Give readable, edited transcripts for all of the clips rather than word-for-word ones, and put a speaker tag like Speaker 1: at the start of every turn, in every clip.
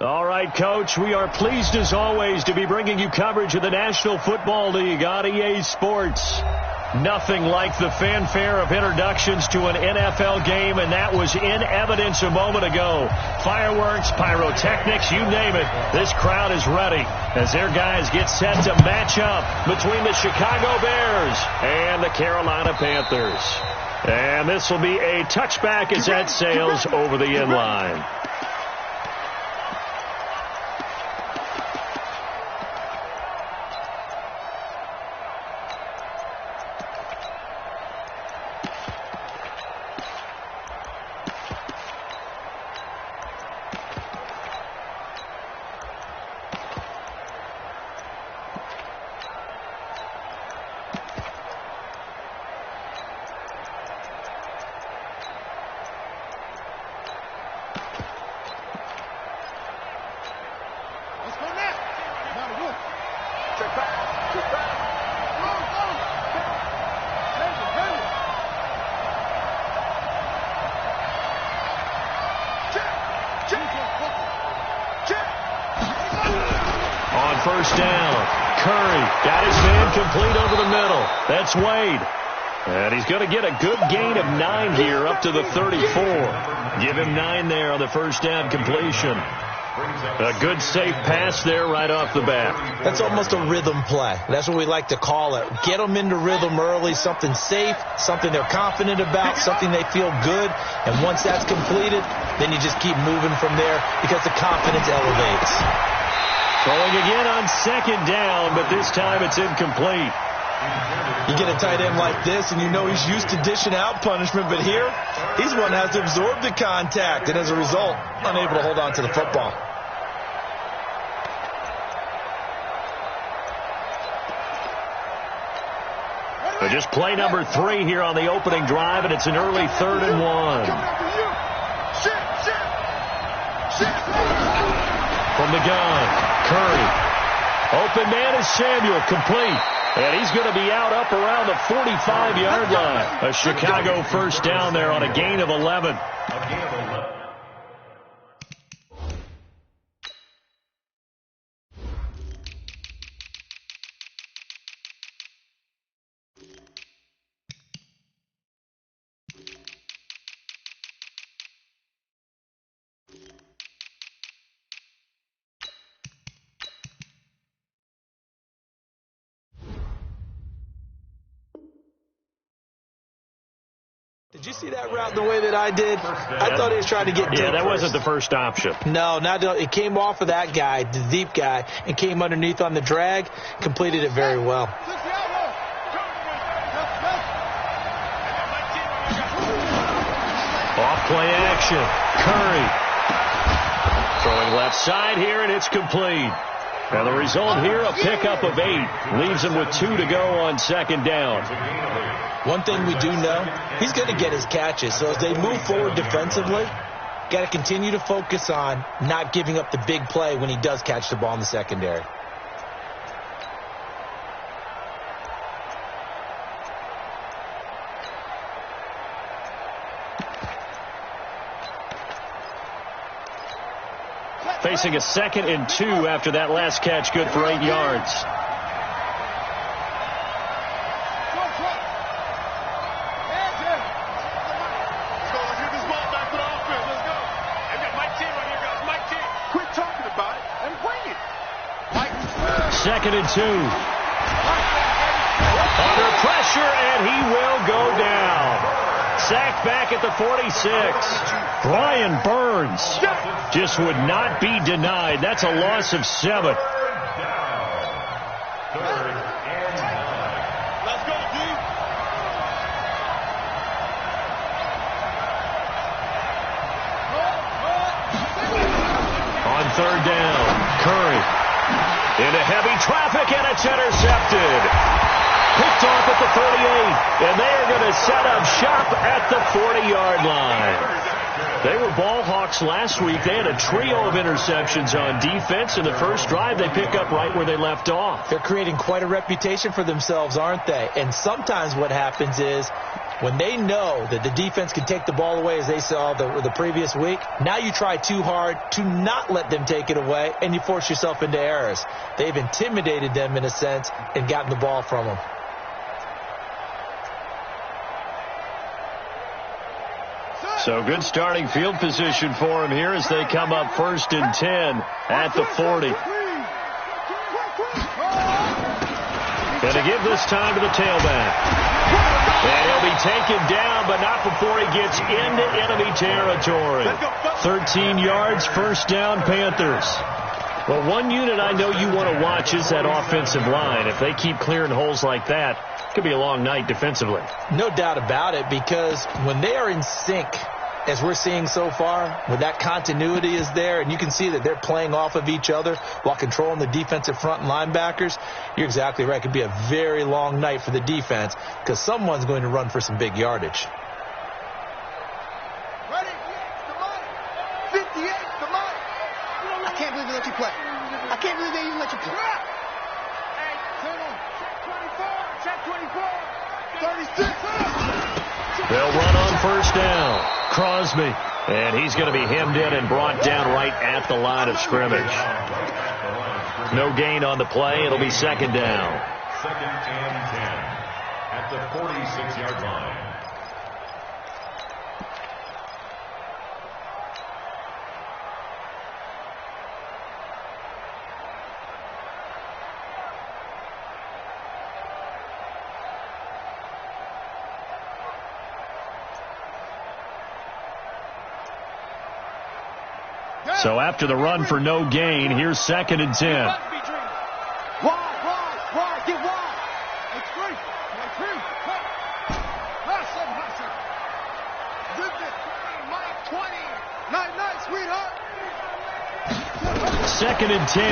Speaker 1: All right, Coach, we are pleased as always to be bringing you coverage of the National Football League on EA Sports. Nothing like the fanfare of introductions to an NFL game, and that was in evidence a moment ago. Fireworks, pyrotechnics, you name it. This crowd is ready as their guys get set to match up between the Chicago Bears and the Carolina Panthers. And this will be a touchback as that sails over the end line. On first down, Curry got his man complete over the middle. That's Wade. And he's going to get a good gain of 9 here up to the 34. Give him 9 there on the first down completion. A good safe pass there right off the bat.
Speaker 2: That's almost a rhythm play. That's what we like to call it. Get them into rhythm early, something safe, something they're confident about, something they feel good. And once that's completed, then you just keep moving from there because the confidence elevates.
Speaker 1: Throwing again on second down, but this time it's incomplete.
Speaker 2: You get a tight end like this, and you know he's used to dishing out punishment, but here, he's one that has to absorb the contact, and as a result, unable to hold on to the football.
Speaker 1: So just play number 3 here on the opening drive, and it's an early 3rd and 1. From the gun, Curry. Open man is Samuel, complete. And he's going to be out up around the 45-yard line. A Chicago first down there on a gain of 11.
Speaker 2: Did you see that route the way that I did? I thought he was trying to get deep.
Speaker 1: Yeah, that wasn't the first option.
Speaker 2: No, it came off of that guy, the deep guy, and came underneath on the drag, completed it very well.
Speaker 1: Off play action, Curry. Throwing left side here, and it's complete. And the result here, a pickup of 8. Leaves him with 2 to go on second down.
Speaker 2: One thing we do know, he's going to get his catches. So as they move forward defensively, got to continue to focus on not giving up the big play when he does catch the ball in the secondary.
Speaker 1: Facing a 2nd and 2 after that last catch, good for 8 yards. Second and 2. Under pressure, and he will go down. Sacked back at the 46. Brian Burns just would not be denied. That's a loss of 7.
Speaker 3: Let's go, D.
Speaker 1: On 3rd down, Curry. Into heavy traffic, and it's intercepted. Picked off at the 38, and they are going to set up shop at the 40-yard line. They were ball hawks last week. They had a trio of interceptions on defense. In the first drive, they pick up right where they left off.
Speaker 2: They're creating quite a reputation for themselves, aren't they? And sometimes what happens is When they know that the defense can take the ball away, as they saw the previous week, now you try too hard to not let them take it away, and you force yourself into errors. They've intimidated them in a sense and gotten the ball from them.
Speaker 1: So good starting field position for him here as they come up 1st and 10 at the 40. Going to give this time to the tailback. And he'll be taken down, but not before he gets into enemy territory. 13 yards, 1st down, Panthers. Well, one unit I know you want to watch is that offensive line. If they keep clearing holes like that, it could be a long night defensively.
Speaker 2: No doubt about it, because when they are in sync, as we're seeing so far, when that continuity is there, and you can see that they're playing off of each other while controlling the defensive front and linebackers, you're exactly right. It could be a very long night for the defense because someone's going to run for some big yardage.
Speaker 3: Ready? Come on. 58, come on. I can't believe they let you play. I can't believe they even let you play. Hey, check 24, 36.
Speaker 1: They'll run on 1st down. Crosby. And he's going to be hemmed in and brought down right at the line of scrimmage. No gain on the play. It'll be 2nd down.
Speaker 4: 2nd and 10 at the 46-yard line.
Speaker 1: So after the run for no gain, here's 2nd and 10.
Speaker 3: Wide, get wide. It's free. Mike 20. Night, sweetheart.
Speaker 1: 2nd and 10.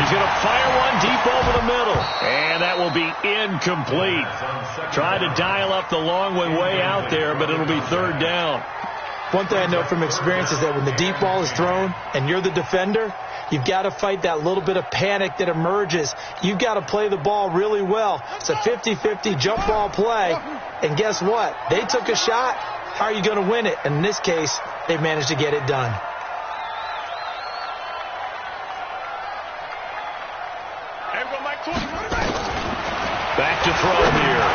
Speaker 1: He's going to fire one deep over the middle. And that will be incomplete. Try to dial up the long one way out there, but it'll be 3rd down.
Speaker 2: One thing I know from experience is that when the deep ball is thrown and you're the defender, you've got to fight that little bit of panic that emerges. You've got to play the ball really well. It's a 50-50 jump ball play. And guess what? They took a shot. How are you going to win it? And in this case, they managed to get it done.
Speaker 1: Back to throw here.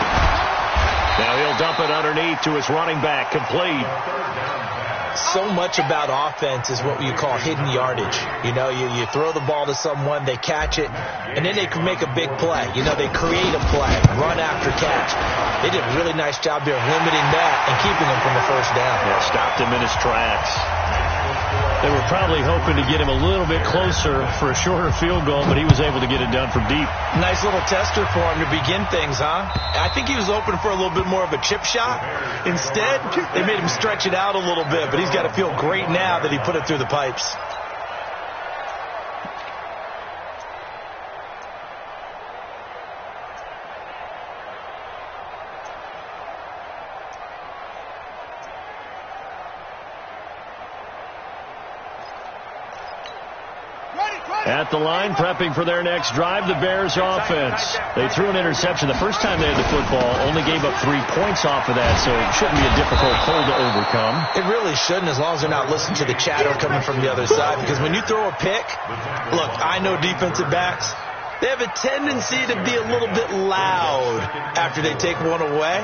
Speaker 1: Now he'll dump it underneath to his running back, complete.
Speaker 2: So much about offense is what you call hidden yardage. You know, you throw the ball to someone, they catch it, and then they can make a big play. You know, they create a play, run after catch. They did a really nice job there of limiting that and keeping him from the 1st down.
Speaker 1: Yeah, stopped him in his tracks. They were probably hoping to get him a little bit closer for a shorter field goal, but he was able to get it done from deep.
Speaker 2: Nice little tester for him to begin things, huh? I think he was hoping for a little bit more of a chip shot. Instead, they made him stretch it out a little bit, but he's got to feel great now that he put it through the pipes.
Speaker 1: At the line, prepping for their next drive, the Bears offense. They threw an interception the first time they had the football, only gave up 3 points off of that, so it shouldn't be a difficult hole to overcome.
Speaker 2: It really shouldn't, as long as they're not listening to the chatter coming from the other side, because when you throw a pick, look, I know defensive backs, they have a tendency to be a little bit loud after they take one away,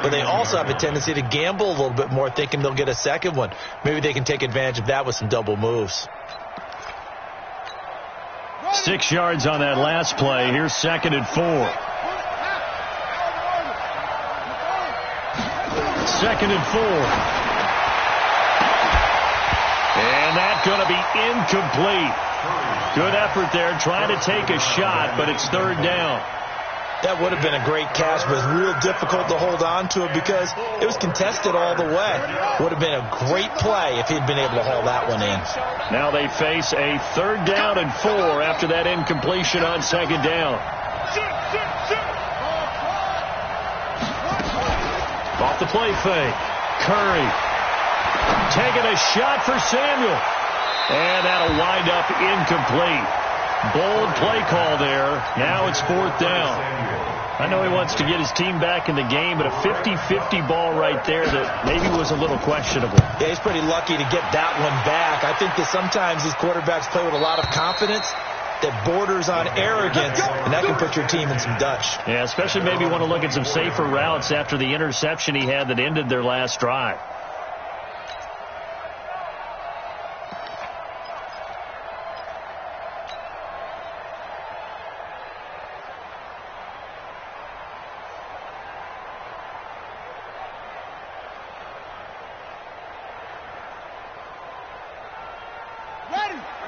Speaker 2: but they also have a tendency to gamble a little bit more, thinking they'll get a second one. Maybe they can take advantage of that with some double moves.
Speaker 1: 6 yards on that last play. Here's 2nd and 4. 2nd and 4. And that's going to be incomplete. Good effort there, trying to take a shot, but it's 3rd down.
Speaker 2: That would have been a great catch, but it's real difficult to hold on to it because it was contested all the way. Would have been a great play if he'd been able to haul that one in.
Speaker 1: Now they face a 3rd down and 4 after that incompletion on 2nd down. Off the play fake. Curry taking a shot for Samuel. And that'll wind up incomplete. Bold play call there. Now it's 4th down. I know he wants to get his team back in the game, but a 50-50 ball right there that maybe was a little questionable.
Speaker 2: Yeah, he's pretty lucky to get that one back. I think that sometimes these quarterbacks play with a lot of confidence that borders on arrogance, and that can put your team in some Dutch.
Speaker 1: Yeah, especially maybe want to look at some safer routes after the interception he had that ended their last drive.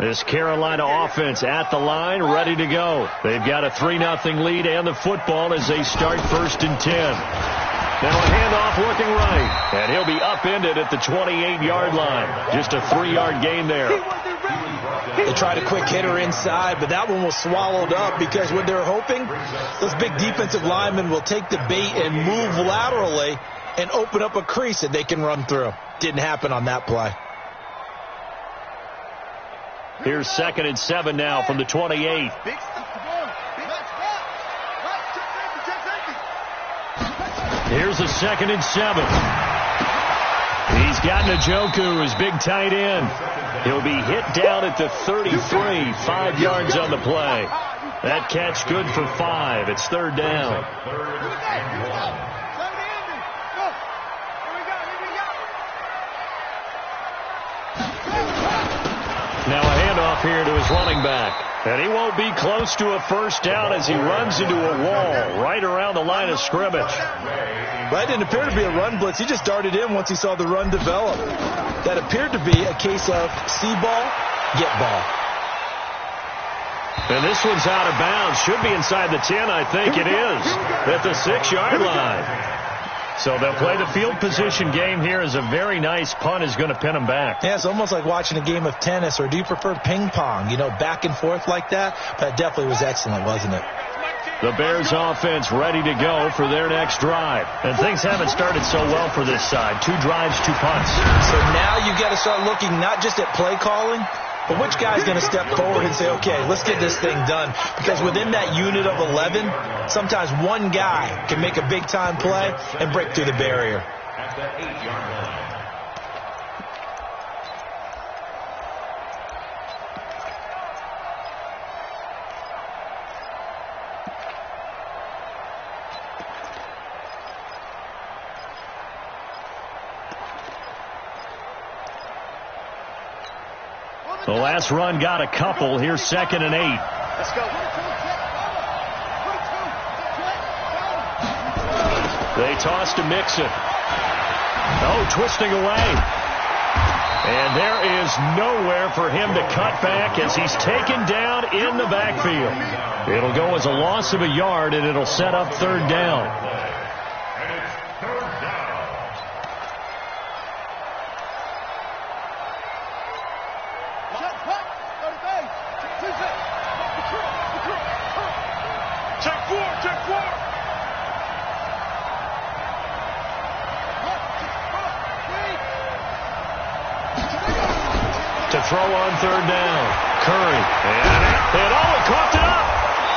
Speaker 1: This Carolina offense at the line, ready to go. They've got a 3-0 lead and the football as they start 1st and 10. Now a handoff looking right, and he'll be upended at the 28-yard line. Just a 3-yard gain there.
Speaker 2: They tried a quick hitter inside, but that one was swallowed up because what they're hoping, those big defensive linemen will take the bait and move laterally and open up a crease that they can run through. Didn't happen on that play.
Speaker 1: Here's 2nd and 7 now from the 28. Here's a 2nd and 7. He's got Njoku, his big tight end. He'll be hit down at the 33, 5 yards on the play. That catch good for 5. It's 3rd down. Now a handoff here to his running back. And he won't be close to a 1st down as he runs into a wall right around the line of scrimmage.
Speaker 2: That didn't appear to be a run blitz. He just darted in once he saw the run develop. That appeared to be a case of see ball, get ball.
Speaker 1: And this one's out of bounds. Should be inside the 10, I think it is. At the 6-yard line. So they'll play the field position game here as a very nice punt is going to pin them back.
Speaker 2: Yeah, it's almost like watching a game of tennis, or do you prefer ping pong? You know, back and forth like that? That definitely was excellent, wasn't it?
Speaker 1: The Bears offense ready to go for their next drive. And things haven't started so well for this side. 2 drives, 2 punts.
Speaker 2: So now you got to start looking not just at play calling, but which guy's going to step forward and say, okay, let's get this thing done? Because within that unit of 11, sometimes one guy can make a big-time play and break through the barrier.
Speaker 4: At the 8-yard line.
Speaker 1: The last run got a couple. Here's 2nd and 8.
Speaker 3: Let's go.
Speaker 1: They toss to Mixon. Oh, twisting away. And there is nowhere for him to cut back as he's taken down in the backfield. It'll go as a loss of a yard, and it'll set up 3rd down. To throw on 3rd down. Curry. And caught it up.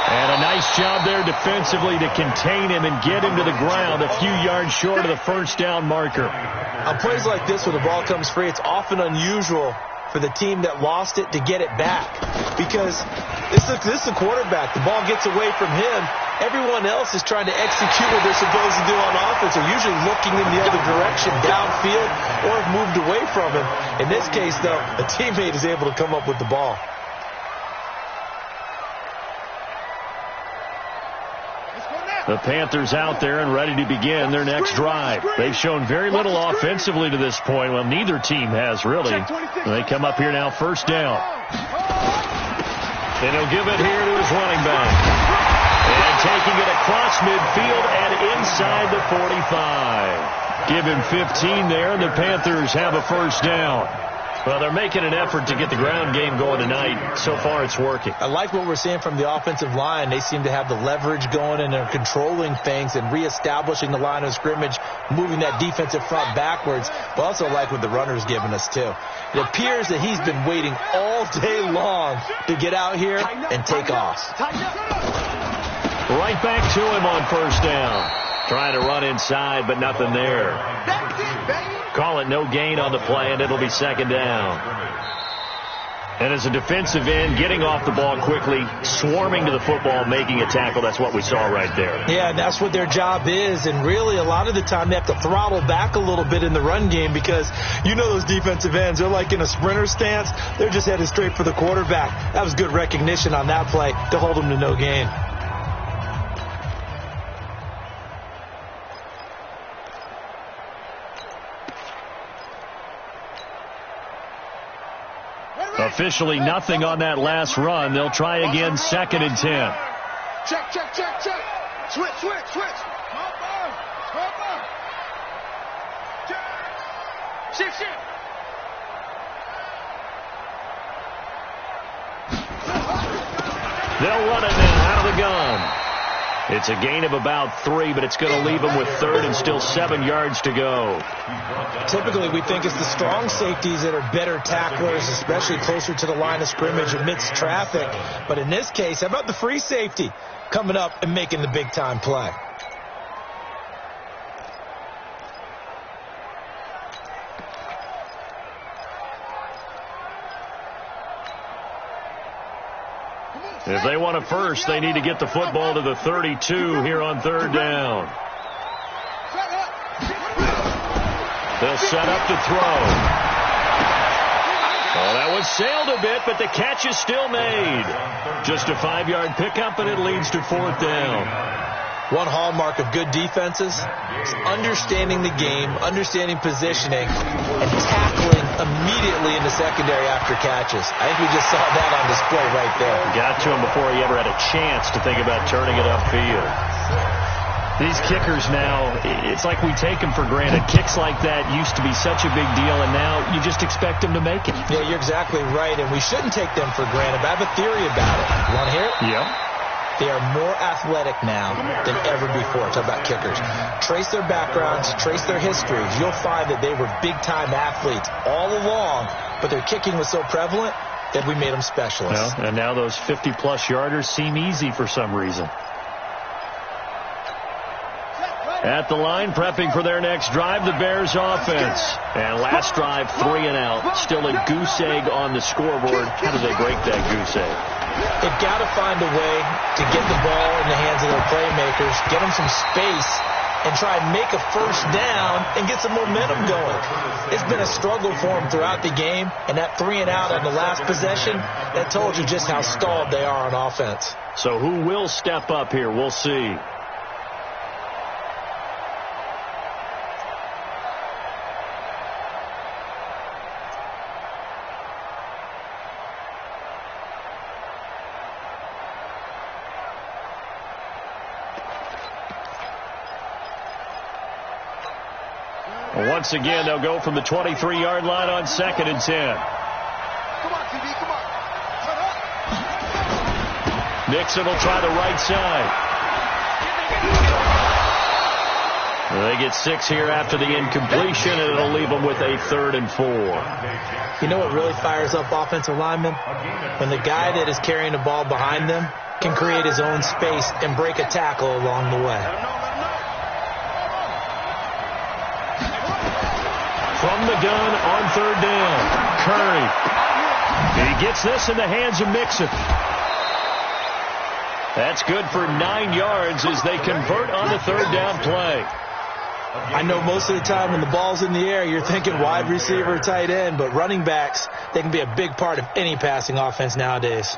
Speaker 1: And a nice job there defensively to contain him and get him to the ground a few yards short of the 1st down marker.
Speaker 2: On plays like this where the ball comes free, it's often unusual for the team that lost it to get it back. Because this is a quarterback. The ball gets away from him. Everyone else is trying to execute what they're supposed to do on offense. They're usually looking in the other direction, downfield, or have moved away from him. In this case, though, a teammate is able to come up with the ball.
Speaker 1: The Panthers out there and ready to begin their next drive. They've shown very little offensively to this point. Well, neither team has, really. They come up here now, 1st down. And he'll give it here to his running back. And taking it across midfield and inside the 45. Give him 15 there, and the Panthers have a 1st down. Well, they're making an effort to get the ground game going tonight. So far, it's working.
Speaker 2: I like what we're seeing from the offensive line. They seem to have the leverage going, and they're controlling things and reestablishing the line of scrimmage, moving that defensive front backwards. But also like what the runner's giving us, too. It appears that he's been waiting all day long to get out here and take off.
Speaker 1: Right back to him on first down. Trying to run inside, but nothing there.
Speaker 3: That's it, baby.
Speaker 1: Call it no gain on the play, and it'll be second down. And as a defensive end, getting off the ball quickly, swarming to the football, making a tackle, that's what we saw right there.
Speaker 2: Yeah, and that's what their job is. And really, a lot of the time, they have to throttle back a little bit in the run game because you know those defensive ends, they're like in a sprinter stance. They're just headed straight for the quarterback. That was good recognition on that play to hold them to no gain.
Speaker 1: Officially nothing on that last run. They'll try again, 2nd and 10.
Speaker 3: Check. Switch. Shift.
Speaker 1: They'll run it now out of the gun. It's a gain of about 3, but it's going to leave them with 3rd and still 7 yards to go.
Speaker 2: Typically, we think it's the strong safeties that are better tacklers, especially closer to the line of scrimmage amidst traffic. But in this case, how about the free safety coming up and making the big-time play?
Speaker 1: If they want a first, they need to get the football to the 32 here on 3rd down. They'll set up to throw. Oh, that one sailed a bit, but the catch is still made. Just a 5-yard pickup, and it leads to 4th down.
Speaker 2: One hallmark of good defenses is understanding the game, understanding positioning, and tackling immediately in the secondary after catches. I think we just saw that on display right there.
Speaker 1: Got to him before he ever had a chance to think about turning it upfield. These kickers now, it's like we take them for granted. Kicks like that used to be such a big deal, and now you just expect them to make it.
Speaker 2: Yeah, you're exactly right, and we shouldn't take them for granted. But I have a theory about it. You want to hear it?
Speaker 1: Yeah.
Speaker 2: They are more athletic now than ever before. Talk about kickers. Trace their backgrounds, trace their histories. You'll find that they were big-time athletes all along, but their kicking was so prevalent that we made them specialists.
Speaker 1: Well, and now those 50-plus yarders seem easy for some reason. At the line, prepping for their next drive, the Bears offense. And last drive, 3 and out. Still a goose egg on the scoreboard. How do they break that goose egg?
Speaker 2: They've got to find a way to get the ball in the hands of their playmakers, get them some space, and try and make a first down and get some momentum going. It's been a struggle for them throughout the game, and that 3 and out on the last possession, that told you just how stalled they are on offense.
Speaker 1: So who will step up here? We'll see. Once again, they'll go from the 23-yard line on 2nd and 10.
Speaker 3: Come on, TD, come on. Shut up.
Speaker 1: Nixon will try the right side. They get 6 here after the incompletion, and it'll leave them with a 3rd and 4.
Speaker 2: You know what really fires up offensive linemen? When the guy that is carrying the ball behind them can create his own space and break a tackle along the way.
Speaker 1: From the gun on 3rd down, Curry. He gets this in the hands of Mixon. That's good for 9 yards as they convert on the 3rd down play.
Speaker 2: I know most of the time when the ball's in the air, you're thinking wide receiver, tight end, but running backs, they can be a big part of any passing offense nowadays.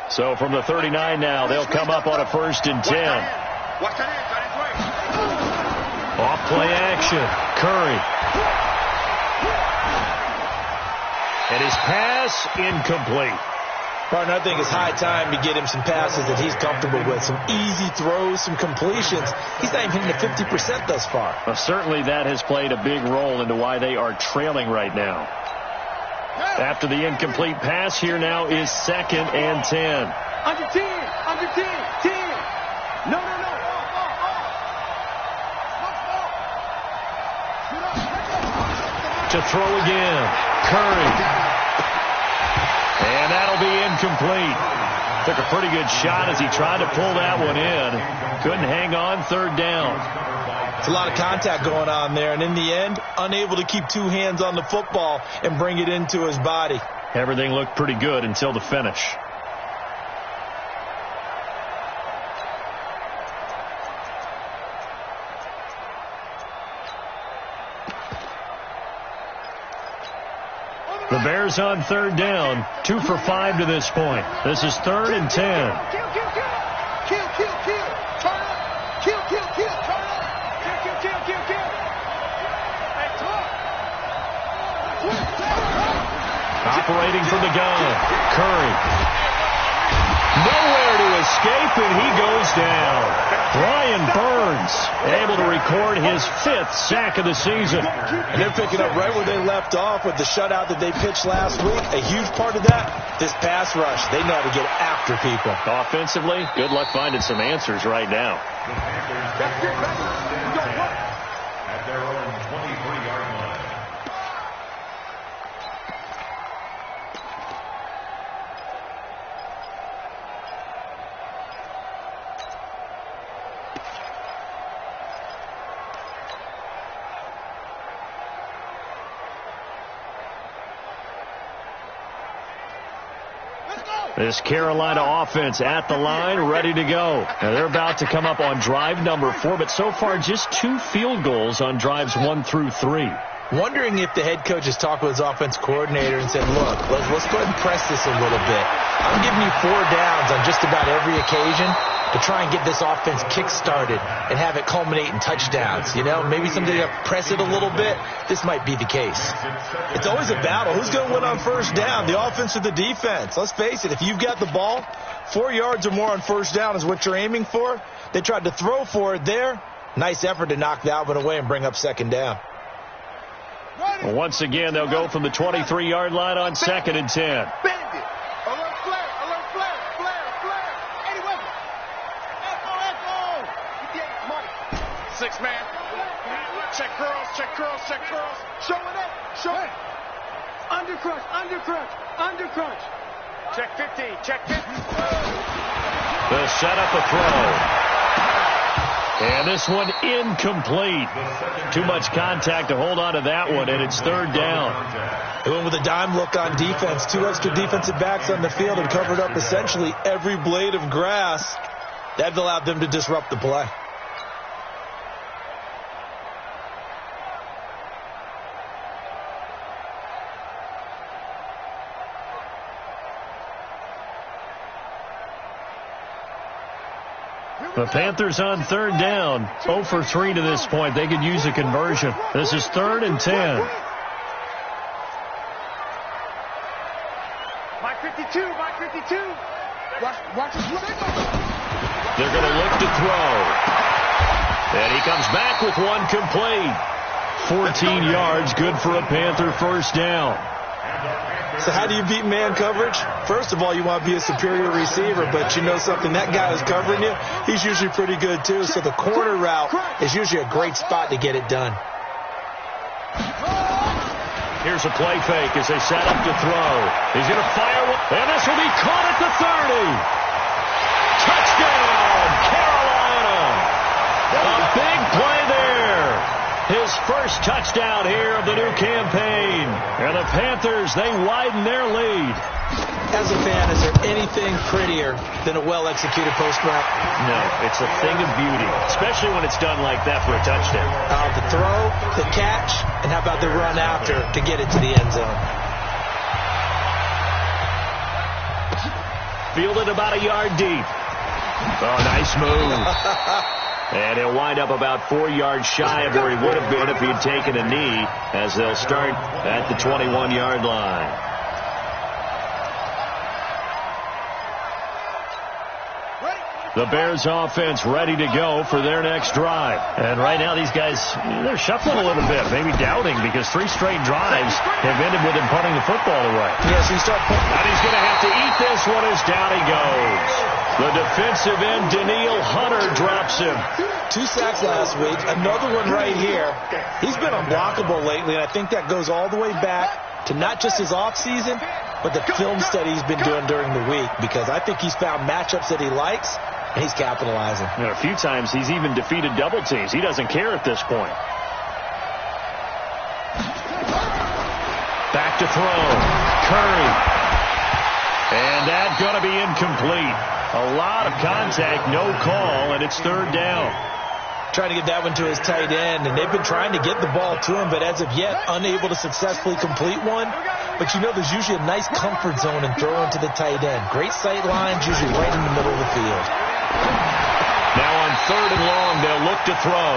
Speaker 1: So from the 39 now, they'll come up on a 1st and 10. Off play action, Curry. And his pass incomplete.
Speaker 2: Partner, I think it's high time to get him some passes that he's comfortable with. Some easy throws, some completions. He's not even hitting the 50% thus far.
Speaker 1: Well, certainly that has played a big role into why they are trailing right now. After the incomplete pass, here now is 2nd and 10.
Speaker 3: Under 10, 10. No.
Speaker 1: To throw again, Curry. And that'll be incomplete. Took a pretty good shot as he tried to pull that one in. Couldn't hang on, third down.
Speaker 2: It's a lot of contact going on there, and in the end, unable to keep two hands on the football and bring it into his body.
Speaker 1: Everything looked pretty good until the finish. The Bears on third down, 2 for 5 to this point. This is 3rd and 10.
Speaker 3: Kill, kill, kill. Kill, kill, kill. Turn up. Kill, kill, kill. Turn up. Kill, kill, kill, kill, kill. Hey, talk.
Speaker 1: Operating from the gun, Curry. Nowhere to escape, and he goes down. Brian Burns able to record his 5th sack of the season.
Speaker 2: And they're picking up right where they left off with the shutout that they pitched last week. A huge part of that, this pass rush. They know how to get after people.
Speaker 1: Offensively, good luck finding some answers right now.
Speaker 4: At their own 23-yard line.
Speaker 1: This Carolina offense at the line, ready to go. Now they're about to come up on drive number 4, but so far just 2 field goals on drives 1 through 3.
Speaker 2: Wondering if the head coach has talked with his offense coordinator and said, look, let's go ahead and press this a little bit. I'm giving you 4 downs on just about every occasion to try and get this offense kick-started and have it culminate in touchdowns. You know, maybe someday you have to press it a little bit. This might be the case. It's always a battle. Who's going to win on first down, the offense or the defense? Let's face it, if you've got the ball, 4 yards or more on first down is what you're aiming for. They tried to throw for it there. Nice effort to knock that one away and bring up second down.
Speaker 1: Well, once again, they'll go from the 23-yard line on 2nd and 10.
Speaker 3: Bandit. Alert flare. Alert flare. Flare. Flare. Any weapon. Echo. Echo. You get money. 6-man. Check curls. Check curls. Check curls. Show it up. Show it. Undercrunch. Undercrunch. Undercrunch. Check 15. Check 15.
Speaker 1: The setup, a throw. And this one incomplete. Too much contact to hold on to that one, and it's 3rd down.
Speaker 2: They went with a dime look on defense. 2 extra defensive backs on the field and covered up essentially every blade of grass. That allowed them to disrupt the play.
Speaker 1: The Panthers on 3rd down, 0 for 3 to this point. They could use a conversion. This is 3rd and 10.
Speaker 3: Mike 52. Mike 52. Watch his leg.
Speaker 1: They're going to look to throw. And he comes back with one complete. 14 yards, good for a Panther first down.
Speaker 2: So how do you beat man coverage? First of all, you want to be a superior receiver, but you know something, that guy who's covering you, he's usually pretty good too. So the corner route is usually a great spot to get it done.
Speaker 1: Here's a play fake as they set up to throw. He's going to fire one, and this will be caught at the 30. Touchdown, Carolina. A big play there. His first touchdown here of the new campaign. And the Panthers, they widen their lead.
Speaker 2: As a fan, is there anything prettier than a well-executed post route?
Speaker 1: No, it's a thing of beauty, especially when it's done like that for a touchdown.
Speaker 2: The throw, the catch, and how about the run after to get it to the end zone?
Speaker 1: Fielded about a yard deep. Oh, nice move. And he'll wind up about 4 yards shy of where he would have been if he had taken a knee, as they'll start at the 21-yard line. The Bears offense ready to go for their next drive. And right now these guys, they're shuffling a little bit, maybe doubting, because 3 straight drives have ended with him punting the football away.
Speaker 2: Yes, he started.
Speaker 1: And he's going to have to eat this one as down he goes. The defensive end, Daniil Hunter, drops him.
Speaker 2: 2 sacks last week, another one right here. He's been unblockable lately, and I think that goes all the way back to not just his offseason, but the film study he's been doing during the week, because I think he's found matchups that he likes, and he's capitalizing.
Speaker 1: A few times he's even defeated double teams. He doesn't care at this point. Back to throw. Curry. And that's going to be incomplete. A lot of contact, no call, and it's third down.
Speaker 2: Trying to get that one to his tight end, and they've been trying to get the ball to him, but as of yet, unable to successfully complete one. But you know, there's usually a nice comfort zone in throwing to the tight end. Great sight lines, usually right in the middle of the field.
Speaker 1: Now on third and long, they'll look to throw.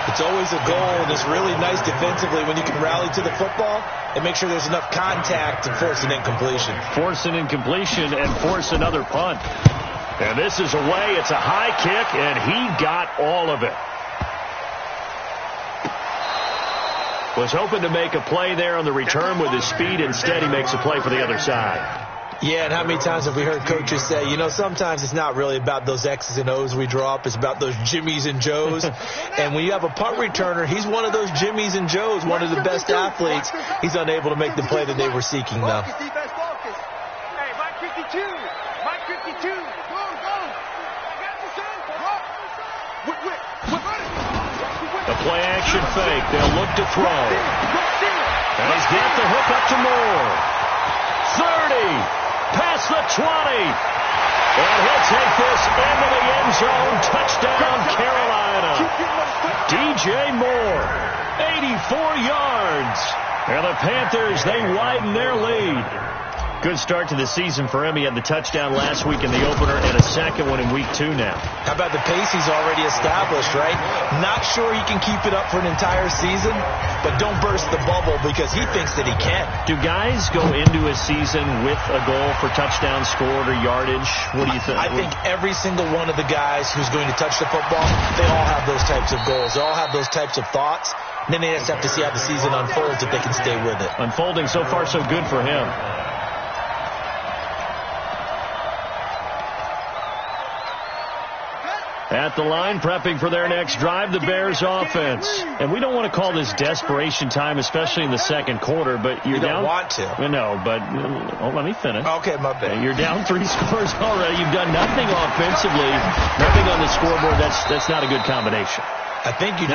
Speaker 2: It's always a goal, and it's really nice defensively when you can rally to the football and make sure there's enough contact to force an incompletion.
Speaker 1: Force an incompletion and force another punt. And this is away. It's a high kick, and he got all of it. Was hoping to make a play there on the return with his speed. Instead, he makes a play for the other side.
Speaker 2: Yeah, and how many times have we heard coaches say, you know, sometimes it's not really about those X's and O's we draw up. It's about those Jimmies and Joes. And when you have a punt returner, he's one of those Jimmies and Joes, one of the best athletes. He's unable to make the play that they were seeking, though.
Speaker 3: Hey, Mike 52. Mike 52. Go, go.
Speaker 1: The play action fake. They'll look to throw. And he's got the hook up to Moore. 30. Past the 20. And he'll take this into the end zone. Touchdown, Carolina. DJ Moore, 84 yards. And the Panthers, they widen their lead. Good start to the season for him. He had the touchdown last week in the opener and a second one in week 2 now.
Speaker 2: How about the pace he's already established, right? Not sure he can keep it up for an entire season, but don't burst the bubble because he thinks that he can.
Speaker 1: Do guys go into a season with a goal for touchdown scored or yardage? What do you think?
Speaker 2: I think every single one of the guys who's going to touch the football, they all have those types of goals. They all have those types of thoughts. And then they just have to see how the season unfolds if they can stay with it.
Speaker 1: Unfolding so far so good for him. At the line, prepping for their next drive, the Bears offense. And we don't want to call this desperation time, especially in the second quarter, but you're down.
Speaker 2: You don't want to.
Speaker 1: No, but let me finish.
Speaker 2: Okay, my bad.
Speaker 1: You're down 3 scores already. You've done nothing offensively, nothing on the scoreboard. That's not a good combination.
Speaker 2: I think you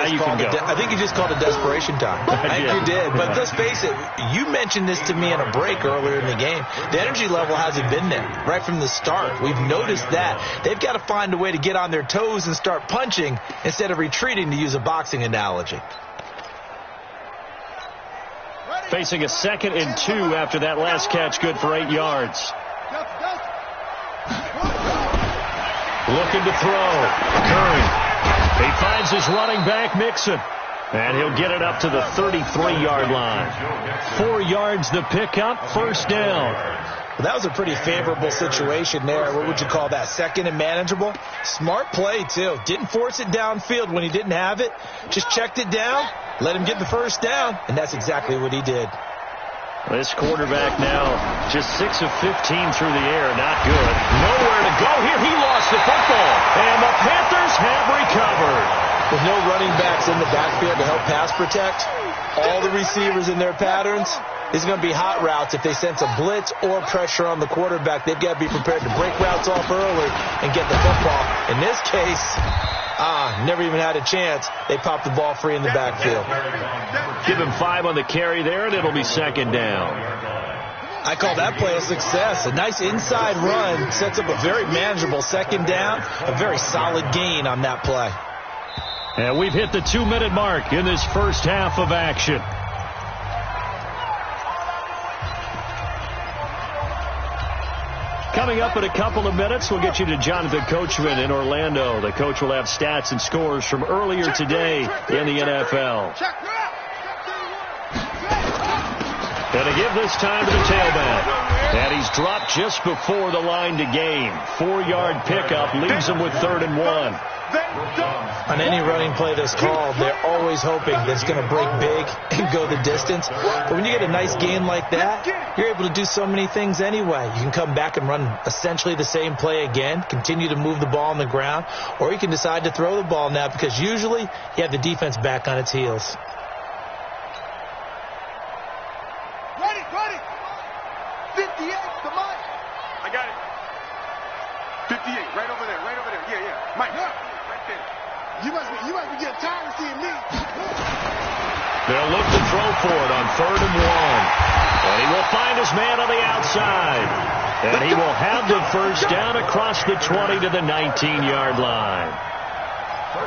Speaker 2: just called it desperation time. I think you did. But let's face it, you mentioned this to me in a break earlier in the game. The energy level hasn't been there right from the start. We've noticed that. They've got to find a way to get on their toes and start punching instead of retreating, to use a boxing analogy.
Speaker 1: Facing a 2nd and 2 after that last catch, good for 8 yards. Looking to throw. Curry. He finds his running back, Mixon. And he'll get it up to the 33-yard line. 4 yards the pickup, first down.
Speaker 2: Well, that was a pretty favorable situation there. What would you call that? 2nd and manageable? Smart play, too. Didn't force it downfield when he didn't have it. Just checked it down, let him get the first down, and that's exactly what he did.
Speaker 1: This quarterback now just 6 of 15 through the air. Not good. Nowhere to go here. He lost the football. And the Panthers have recovered.
Speaker 2: With no running backs in the backfield to help pass protect, all the receivers in their patterns, it's going to be hot routes. If they sense a blitz or pressure on the quarterback, they've got to be prepared to break routes off early and get the football. In this case, never even had a chance. They popped the ball free in the backfield.
Speaker 1: Give him 5 on the carry there, and it'll be 2nd down.
Speaker 2: I call that play a success. A nice inside run sets up a very manageable 2nd down. A very solid gain on that play.
Speaker 1: And we've hit the 2-minute mark in this first half of action. Coming up in a couple of minutes, we'll get you to Jonathan Coachman in Orlando. The coach will have stats and scores from earlier today in the NFL. And to give this time to the tailback. And he's dropped just before the line to gain. 4-yard pickup leaves him with 3rd and 1.
Speaker 2: On any running play that's called, they're always hoping that it's going to break big and go the distance. But when you get a nice gain like that, you're able to do so many things anyway. You can come back and run essentially the same play again, continue to move the ball on the ground, or you can decide to throw the ball now because usually you have the defense back on its heels.
Speaker 3: 58, the mic. I got it. 58, right over there, right over there. Yeah. Mike, right there. You must be getting tired of seeing me.
Speaker 1: They'll look to throw for it on 3rd and 1. And he will find his man on the outside. And he will have the first down across the 20 to the 19-yard line.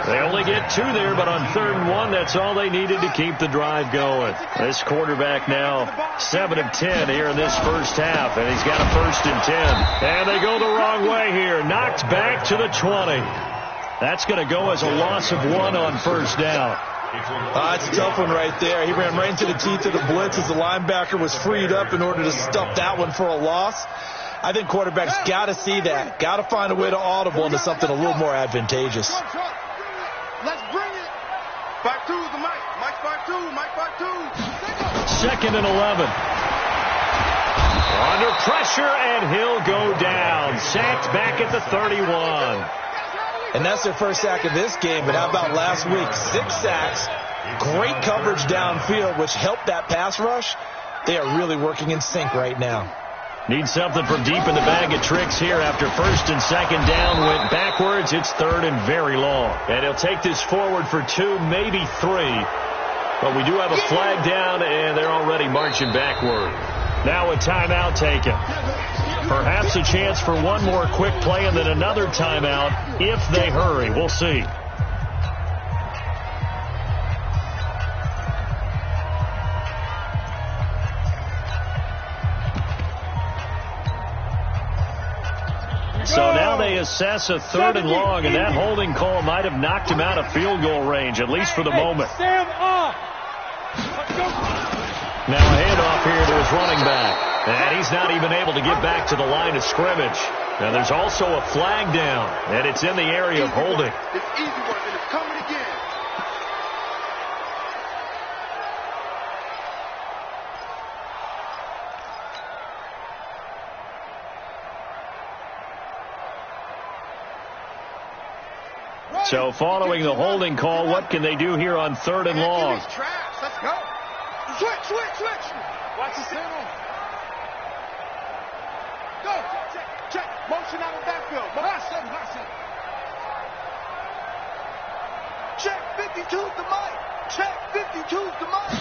Speaker 1: They only get 2 there, but on 3rd and 1, that's all they needed to keep the drive going. This quarterback now 7 of 10 here in this first half, and he's got a 1st and 10. And they go the wrong way here. Knocked back to the 20. That's going to go as a loss of 1 on 1st down.
Speaker 2: It's a tough one right there. He ran right into the teeth of the blitz as the linebacker was freed up in order to stuff that one for a loss. I think quarterbacks got to see that. Got to find a way to audible into something a little more advantageous.
Speaker 3: Let's bring it. 5-2's the mic. Mike 5-2. Mike 5-2.
Speaker 1: 2nd and 11. Under pressure, and he'll go down. Sacked back at the 31.
Speaker 2: And that's their first sack of this game. But how about last week? 6 sacks. Great coverage downfield, which helped that pass rush. They are really working in sync right now.
Speaker 1: Need something from deep in the bag of tricks here after 1st and 2nd down. Went backwards. It's 3rd and very long. And he'll take this forward for 2, maybe 3. But we do have a flag down, and they're already marching backward. Now a timeout taken. Perhaps a chance for one more quick play and then another timeout if they hurry. We'll see. So now they assess a 3rd and long, and that holding call might have knocked him out of field goal range, at least for the moment. Now a handoff here to his running back. And he's not even able to get back to the line of scrimmage. Now there's also a flag down, and it's in the area of holding.
Speaker 3: It's easy work, and it's coming again.
Speaker 1: So following the holding call, what can they do here on 3rd and long?
Speaker 3: Let's go. Switch. Watch the center. Go. Check. Motion out of the backfield. Check 52's the mic. Check 52's the mic.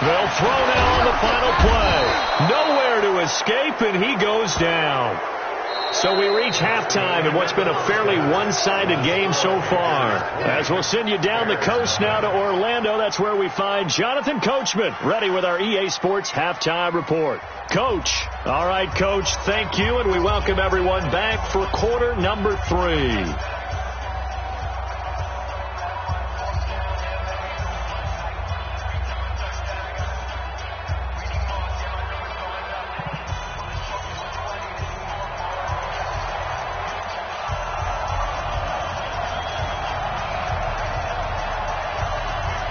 Speaker 1: They'll throw now on the final play. Nowhere to escape, and he goes down. So we reach halftime in what's been a fairly one-sided game so far. As we'll send you down the coast now to Orlando, that's where we find Jonathan Coachman, ready with our EA Sports Halftime Report. Coach. All right, Coach, thank you, and we welcome everyone back for quarter number 3.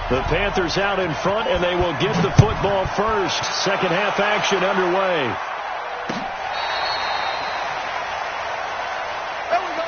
Speaker 1: The Panthers out in front, and they will get the football first. Second half action underway.
Speaker 3: There we go.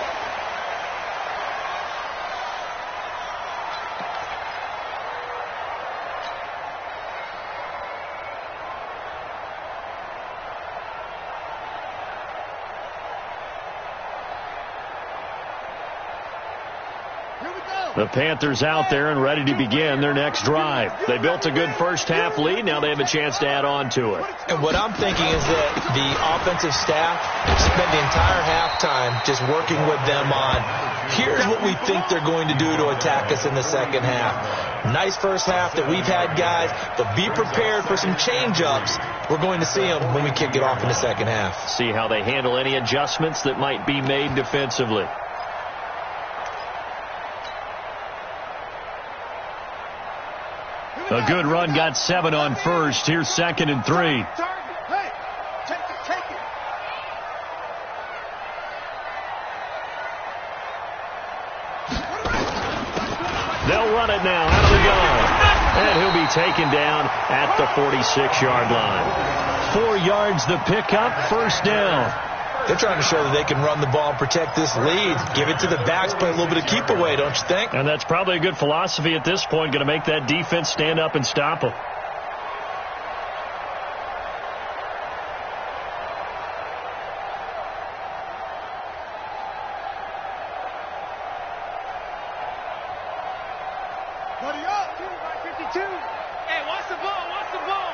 Speaker 1: The Panthers out there and ready to begin their next drive. They built a good first half lead. Now they have a chance to add on to it.
Speaker 2: And what I'm thinking is that the offensive staff spent the entire halftime just working with them on, here's what we think they're going to do to attack us in the second half. Nice first half that we've had, guys, but be prepared for some change-ups. We're going to see them when we kick it off in the second half.
Speaker 1: See how they handle any adjustments that might be made defensively. A good run got 7 on first. Here's 2nd and 3.
Speaker 3: Hey, take it.
Speaker 1: They'll run it now out of the gun. And he'll be taken down at the 46-yard line. 4 yards the pickup, first down.
Speaker 2: They're trying to show that they can run the ball and protect this lead. Give it to the backs, play a little bit of keep away, don't you think?
Speaker 1: And that's probably a good philosophy at this point, going to make that defense stand up and stop them.
Speaker 3: Watch the ball. Watch the ball.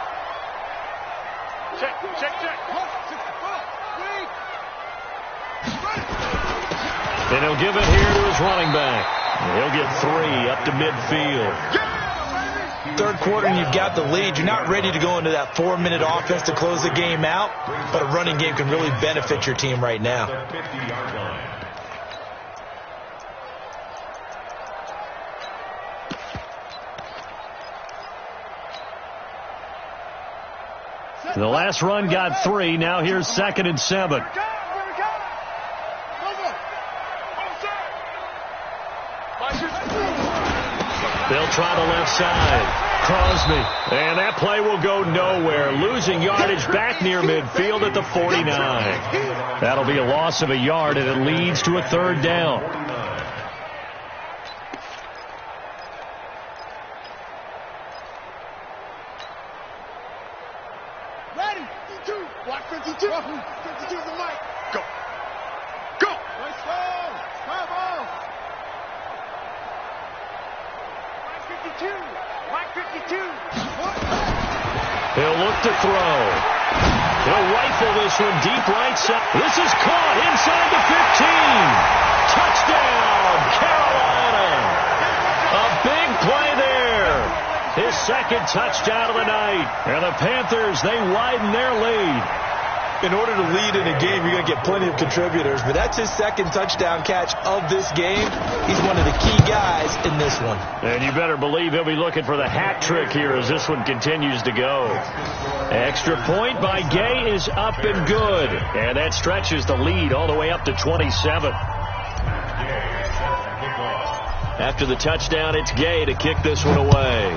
Speaker 3: Check.
Speaker 1: And he'll give it here to his running back. He'll get 3 up to midfield.
Speaker 2: Third quarter and you've got the lead. You're not ready to go into that 4-minute offense to close the game out, but a running game can really benefit your team right now.
Speaker 1: The last run got 3. Now here's 2nd and 7. They'll try the left side. Crosby. And that play will go nowhere. Losing yardage back near midfield at the 49. That'll be a loss of a yard, and it leads to a 3rd down.
Speaker 3: Ready. 52. Watch 52. 52 is the mic. Go. Let's go. Come on. Watch 52.
Speaker 1: He'll look to throw. He'll rifle this one deep right side. This is caught inside the 15. Touchdown, Carolina. A big play there. His 2nd touchdown of the night. And the Panthers, they widen their lead.
Speaker 2: In order to lead in a game, you're going to get plenty of contributors, but that's his 2nd touchdown catch of this game. He's one of the key guys in this one.
Speaker 1: And you better believe he'll be looking for the hat trick here as this one continues to go. Extra point by Gay is up and good. And that stretches the lead all the way up to 27. After the touchdown, it's Gay to kick this one away.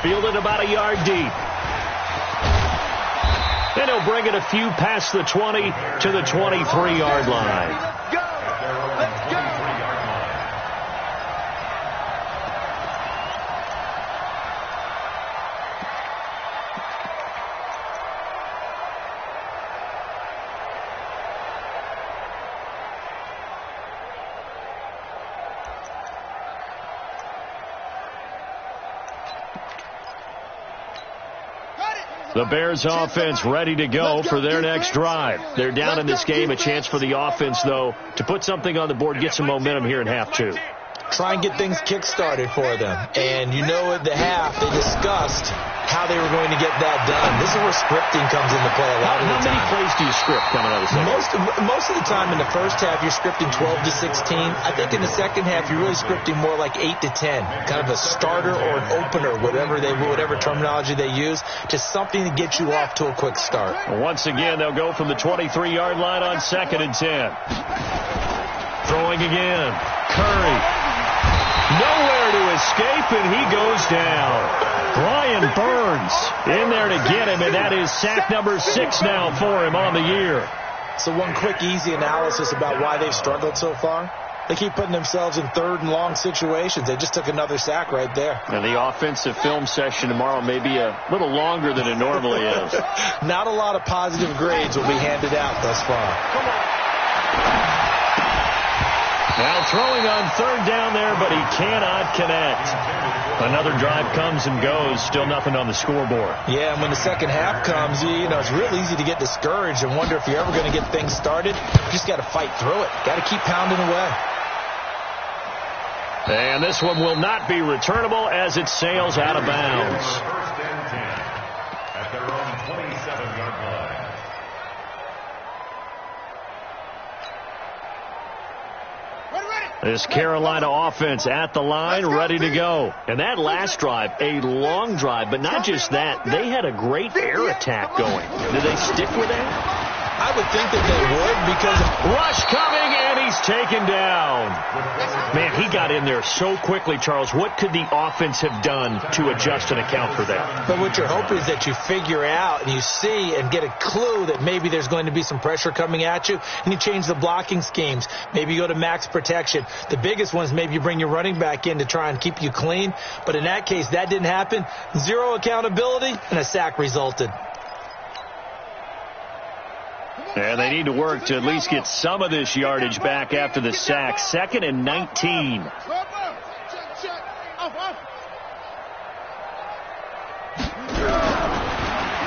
Speaker 1: Fielded about a yard deep. And he'll bring it a few past the 20 to the 23-yard line.
Speaker 3: Let's go.
Speaker 1: The Bears offense ready to go for their next drive. They're down in this game. A chance for the offense, though, to put something on the board, get some momentum here in half 2.
Speaker 2: Try and get things kick-started for them. And you know at the half they discussed how they were going to get that done. This is where scripting comes into play a lot of the time.
Speaker 1: How many plays do you script coming out of the second?
Speaker 2: Most of the time in the first half, you're scripting 12 to 16. I think in the second half, you're really scripting more like 8 to 10. Kind of a starter or an opener, whatever terminology they use, just something to get you off to a quick start.
Speaker 1: Once again, they'll go from the 23-yard line on 2nd and 10. Throwing again. Curry. Nowhere to escape, and he goes down. Brian Burns in there to get him, and that is sack number 6 now for him on the year.
Speaker 2: So one quick, easy analysis about why they've struggled so far. They keep putting themselves in 3rd and long situations. They just took another sack right there.
Speaker 1: And the offensive film session tomorrow may be a little longer than it normally is.
Speaker 2: Not a lot of positive grades will be handed out thus far.
Speaker 3: Come on.
Speaker 1: Now throwing on 3rd down there, but he cannot connect. Another drive comes and goes. Still nothing on the scoreboard.
Speaker 2: Yeah, and when the second half comes, you know, it's real easy to get discouraged and wonder if you're ever going to get things started. You just got to fight through it. Got to keep pounding away.
Speaker 1: And this one will not be returnable as it sails out of bounds.
Speaker 4: First and 10 at their own 27-yard line.
Speaker 1: This Carolina offense at the line, ready to go. And that last drive, a long drive, but not just that. They had a great air attack going. Did they stick with that?
Speaker 2: I would think that they would, because
Speaker 1: rush coming, and he's taken down. Man, he got in there so quickly, Charles. What could the offense have done to adjust and account for that?
Speaker 2: But what you're hoping is that you figure out and you see and get a clue that maybe there's going to be some pressure coming at you, and you change the blocking schemes. Maybe you go to max protection. The biggest one is maybe you bring your running back in to try and keep you clean. But in that case, that didn't happen. Zero accountability, and a sack resulted.
Speaker 1: And they need to work to at least get some of this yardage back after the sack. 2nd and 19.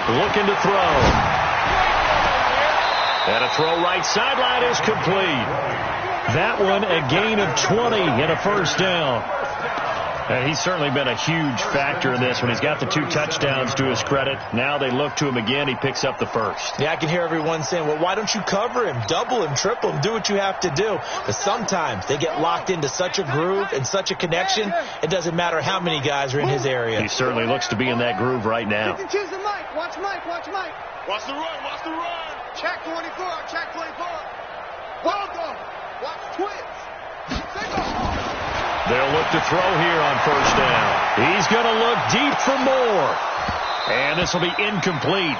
Speaker 1: Looking to throw. And a throw right sideline is complete. That one a gain of 20 and a first down. And he's certainly been a huge factor in this when he's got the 2 touchdowns to his credit. Now they look to him again. He picks up the first.
Speaker 2: Yeah, I can hear everyone saying, well, why don't you cover him, double him, triple him, do what you have to do. But sometimes they get locked into such a groove and such a connection, it doesn't matter how many guys are in his area.
Speaker 1: He certainly looks to be in that groove right now.
Speaker 3: Choose the Mike. Watch Mike. Watch Mike. Watch the run. Watch the run. Check 24. Check 24. Well done. Watch twins.
Speaker 1: They'll look to throw here on first down. He's going to look deep for more. And this will be incomplete.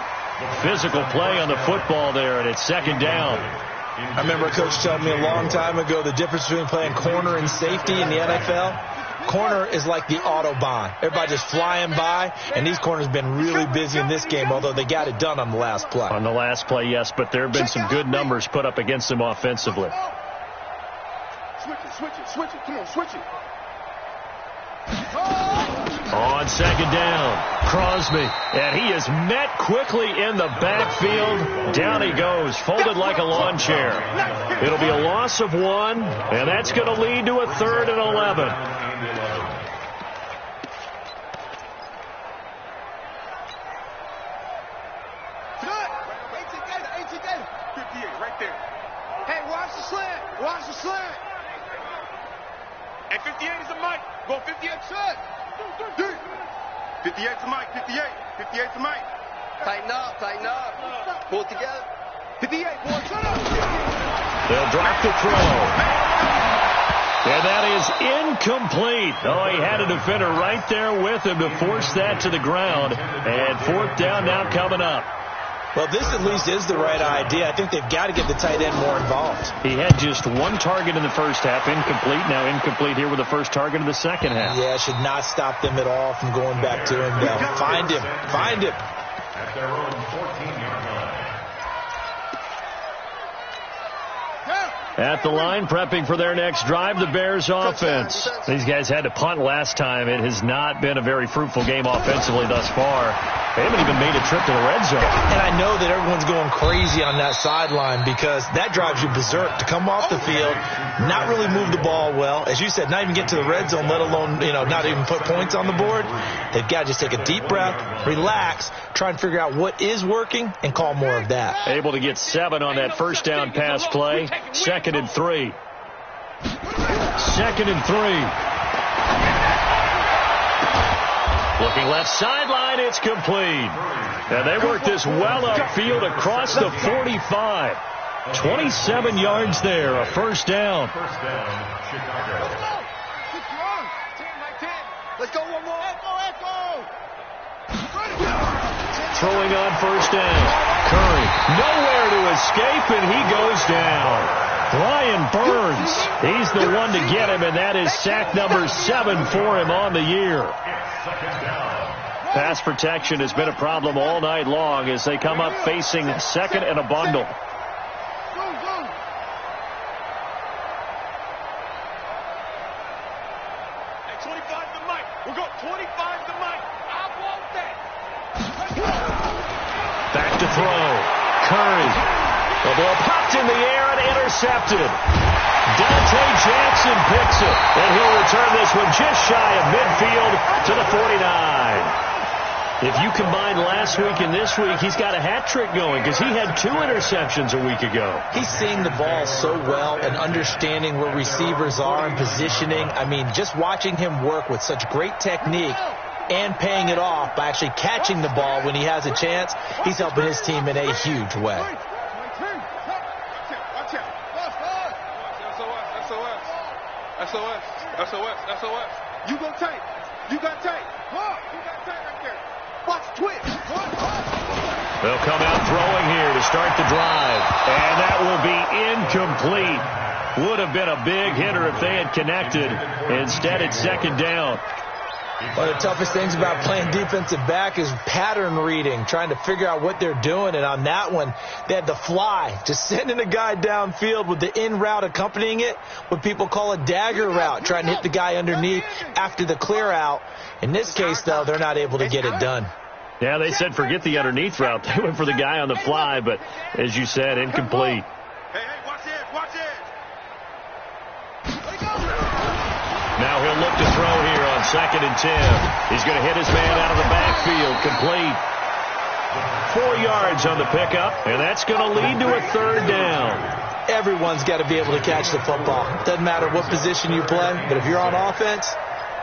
Speaker 1: Physical play on the football there, and it's second down.
Speaker 2: I remember a coach telling me a long time ago the difference between playing corner and safety in the NFL. Corner is like the Autobahn. Everybody just flying by, and these corners have been really busy in this game, although they got it done on the last play.
Speaker 1: On the last play, yes, but there have been some good numbers put up against them offensively.
Speaker 3: Switch it. Come on, switch it.
Speaker 1: On second down, Crosby, and he is met quickly in the backfield. Down he goes, folded like a lawn chair. It'll be a loss of 1, and that's going to lead to a 3rd and 11.
Speaker 3: Good. 58, right there. Hey, watch the slant. Watch the slant. And 58 is the Mike. Go 58 shot. 58 to Mike. 58. 58 to Mike. Tighten up. Pull it together. 58, boy. Shut up.
Speaker 1: They'll drop the throw. And that is incomplete. Oh, he had a defender right there with him to force that to the ground. And 4th down now coming up.
Speaker 2: Well, this at least is the right idea. I think they've got to get the tight end more involved.
Speaker 1: He had just 1 target in the first half, incomplete. Now incomplete here with the first target of the second half.
Speaker 2: Yeah, it should not stop them at all from going back to him. Find him.
Speaker 4: At their own 14-yard line.
Speaker 1: At the line, prepping for their next drive, the Bears offense. These guys had to punt last time. It has not been a very fruitful game offensively thus far. They haven't even made a trip to the red zone.
Speaker 2: And I know that everyone's going crazy on that sideline because that drives you berserk to come off the field, not really move the ball well. As you said, not even get to the red zone, let alone, not even put points on the board. They've got to just take a deep breath, relax, try and figure out what is working, and call more of that.
Speaker 1: Able to get 7 on that first down pass play. 2nd and 3. 2nd and 3. Looking left sideline, it's complete. And they work this well upfield across the 45. 27 yards there, a first down.
Speaker 4: First down, Chicago.
Speaker 3: Let's go one more. Echo.
Speaker 1: Throwing on first down. Curry, nowhere to escape, and he goes down. Brian Burns, he's the one to get him, and that is sack number 7 for him on the year. Pass protection has been a problem all night long as they come up facing 2nd and a bundle.
Speaker 3: Hey, 25 to Mike. We'll go 25 to Mike. I want that.
Speaker 1: Back to throw. Curry. The ball popped in the air and intercepted. Dante Jackson picks it, and he'll return this one just shy of midfield to the 49. If you combine last week and this week, he's got a hat trick going because he had 2 interceptions a week ago.
Speaker 2: He's seeing the ball so well and understanding where receivers are and positioning. I mean, just watching him work with such great technique and paying it off by actually catching the ball when he has a chance, he's helping his team in a huge way.
Speaker 3: SOS. You go tight. You got tight. You got tight right there. Watch twitch.
Speaker 1: They'll come out throwing here to start the drive. And that will be incomplete. Would have been a big hitter if they had connected. Instead, it's 2nd down.
Speaker 2: One of the toughest things about playing defensive back is pattern reading, trying to figure out what they're doing. And on that one, they had the fly, just sending a guy downfield with the in route accompanying it, what people call a dagger route, trying to hit the guy underneath after the clear out. In this case, though, they're not able to get it done.
Speaker 1: Yeah, they said forget the underneath route. They went for the guy on the fly, but as you said, incomplete.
Speaker 3: Hey, watch it, watch it.
Speaker 1: Now he'll look to throw here on 2nd and 10. He's going to hit his man out of the backfield. Complete. 4 yards on the pickup, and that's going to lead to a 3rd down.
Speaker 2: Everyone's got to be able to catch the football. Doesn't matter what position you play, but if you're on offense,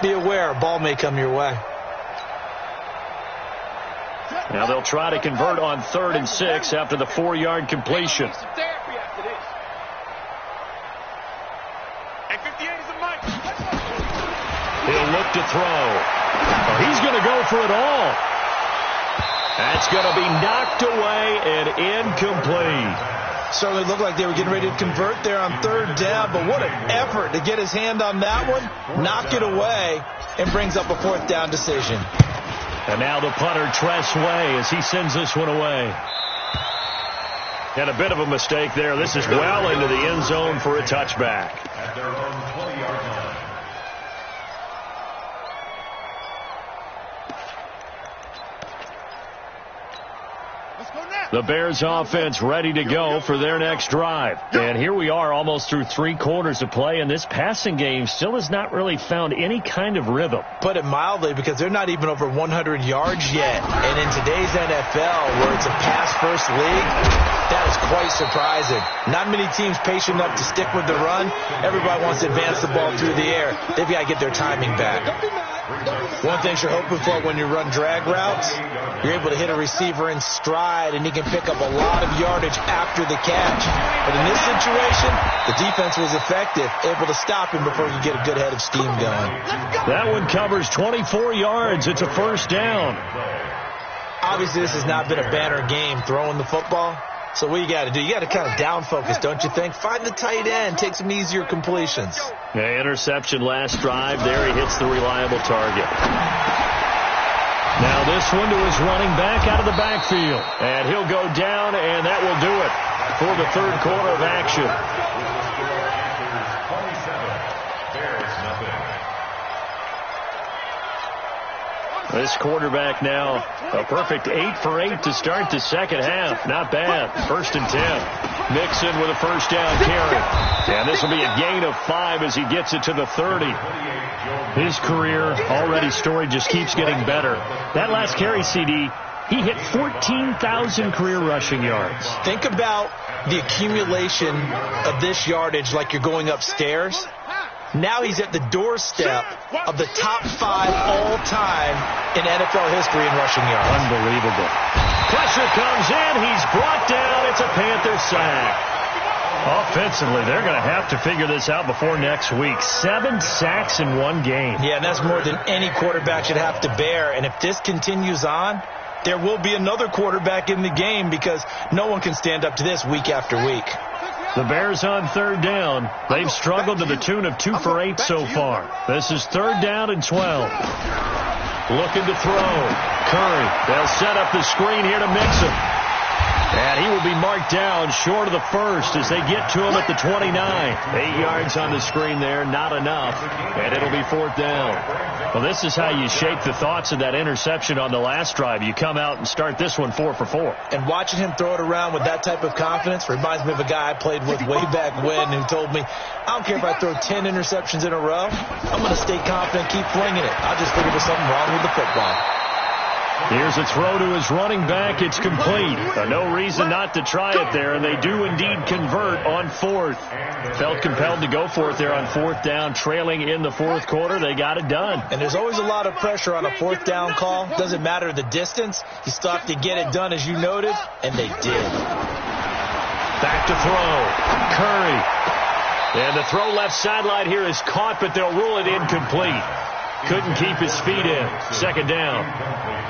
Speaker 2: be aware a ball may come your way.
Speaker 1: Now they'll try to convert on 3rd and 6 after the 4-yard completion. He'll look to throw. He's going to go for it all. That's going to be knocked away and incomplete.
Speaker 2: Certainly looked like they were getting ready to convert there on 3rd down, but what an effort to get his hand on that one, knock it away, and brings up a 4th down decision.
Speaker 1: And now the punter, Tress Way, as he sends this one away. And a bit of a mistake there. This is well into the end zone for a touchback.
Speaker 4: At their own 20-yard line.
Speaker 1: The Bears offense ready to go for their next drive. And here we are almost through 3 quarters of play, and this passing game still has not really found any kind of rhythm.
Speaker 2: Put it mildly, because they're not even over 100 yards yet. And in today's NFL, where it's a pass-first league, that is quite surprising. Not many teams patient enough to stick with the run. Everybody wants to advance the ball through the air. They've got to get their timing back. One thing you're hoping for when you run drag routes, you're able to hit a receiver in stride, and he can pick up a lot of yardage after the catch. But in this situation, the defense was effective, able to stop him before he could get a good head of steam going.
Speaker 1: That one covers 24 yards. It's a 1st down.
Speaker 2: Obviously, this has not been a banner game throwing the football. So what you got to do, you got to kind of down focus, don't you think? Find the tight end, take some easier completions.
Speaker 1: Yeah, interception last drive. There he hits the reliable target. Now this one to his running back out of the backfield. And he'll go down, and that will do it for the 3rd quarter of action. This quarterback now a perfect 8 for 8 to start the 2nd half. Not bad. 1st and 10. Mixon with a 1st down carry. And this will be a gain of 5 as he gets it to the 30. His career already storied, just keeps getting better. That last carry, CD, he hit 14,000 career rushing yards.
Speaker 2: Think about the accumulation of this yardage like you're going upstairs. Now he's at the doorstep of the top 5 all-time in NFL history in rushing yards.
Speaker 1: Unbelievable. Pressure comes in. He's brought down. It's a Panther sack. Offensively, they're going to have to figure this out before next week. 7 sacks in 1 game.
Speaker 2: Yeah, and that's more than any quarterback should have to bear. And if this continues on, there will be another quarterback in the game, because no one can stand up to this week after week.
Speaker 1: The Bears on 3rd down. They've struggled to the tune of 2 for 8 so far. This is 3rd down and 12. Looking to throw. Curry. They'll set up the screen here to Mixon. And he will be marked down short of the 1st as they get to him at the 29. 8 yards on the screen there, not enough. And it'll be 4th down. Well, this is how you shake the thoughts of that interception on the last drive. You come out and start this one 4 for 4.
Speaker 2: And watching him throw it around with that type of confidence reminds me of a guy I played with way back when who told me, I don't care if I throw 10 interceptions in a row. I'm going to stay confident, keep flinging it. I just figured there's something wrong with the football.
Speaker 1: Here's a throw to his running back. It's complete. No reason not to try it there, and they do indeed convert on 4th. Felt compelled to go for it there on 4th down, trailing in the 4th quarter. They got it done.
Speaker 2: And there's always a lot of pressure on a 4th down call. Doesn't matter the distance. You still have to get it done, as you noted, and they did.
Speaker 1: Back to throw. Curry. And the throw left sideline here is caught, but they'll rule it incomplete. couldn't keep his feet in. Second down.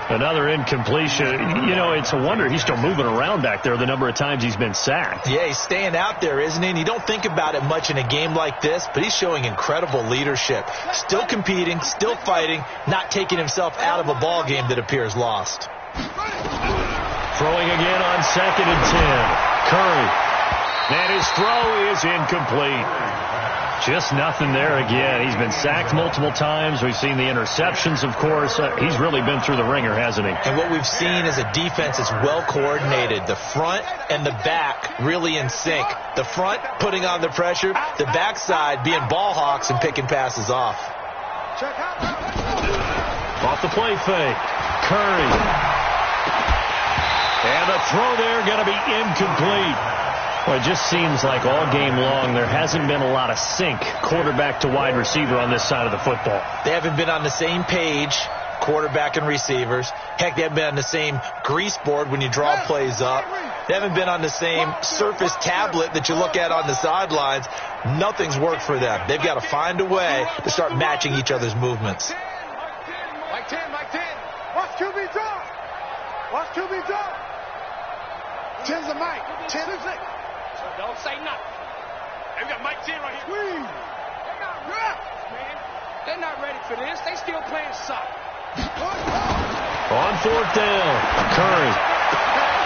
Speaker 1: Another incompletion. You know, it's a wonder he's still moving around back there the number of times he's been sacked.
Speaker 2: Yeah, he's staying out there, isn't he? And you don't think about it much in a game like this, but he's showing incredible leadership. Still competing, still fighting, not taking himself out of a ball game that appears lost.
Speaker 1: Throwing again on 2nd and 10. Curry. And his throw is incomplete. Just nothing there again. He's been sacked multiple times. We've seen the interceptions, of course. He's really been through the ringer, hasn't he?
Speaker 2: And what we've seen is a defense that's well coordinated. The front and the back really in sync. The front putting on the pressure. The backside being ball hawks and picking passes off.
Speaker 1: Off the play fake. Curry. And the throw there going to be incomplete. Well, it just seems like all game long there hasn't been a lot of sync quarterback to wide receiver on this side of the football.
Speaker 2: They haven't been on the same page, quarterback and receivers. Heck, they haven't been on the same grease board when you draw plays up. They haven't been on the same surface tablet that you look at on the sidelines. Nothing's worked for them. They've got to find a way to start matching each other's movements.
Speaker 3: Mike 10. Watch QB draw. Watch QB draw. 10's a Mike. 10 is it. Don't say nothing. Hey, we got Mike 10 right here. Squeeze. They got reps, man. They're not ready for this. They still playing soccer.
Speaker 1: On 4th down, Curry.